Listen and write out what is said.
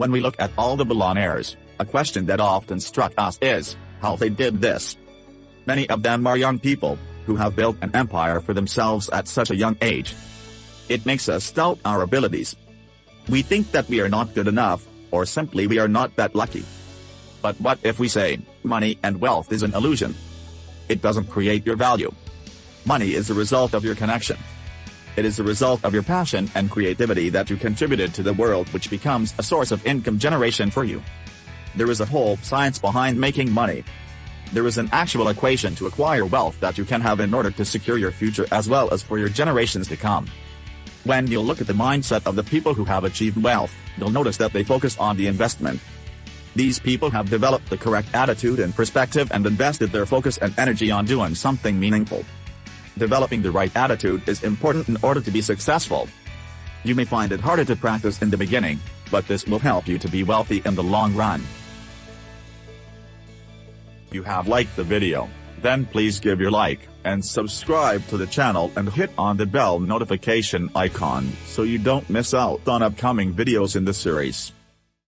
When we look at all the billionaires, a question that often struck us is, how they did this. Many of them are young people, who have built an empire for themselves at such a young age. It makes us doubt our abilities. We think that we are not good enough, or simply we are not that lucky. But what if we say, money and wealth is an illusion? It doesn't create your value. Money is the result of your connection. It is the result of your passion and creativity that you contributed to the world, which becomes a source of income generation for you. There is a whole science behind making money. There is an actual equation to acquire wealth that you can have in order to secure your future as well as for your generations to come. When you look at the mindset of the people who have achieved wealth, you'll notice that they focus on the investment. These people have developed the correct attitude and perspective and invested their focus and energy on doing something meaningful. Developing the right attitude is important in order to be successful. You may find it harder to practice in the beginning, but this will help you to be wealthy in the long run. If you have liked the video, then please give your like, and subscribe to the channel and hit on the bell notification icon so you don't miss out on upcoming videos in the series.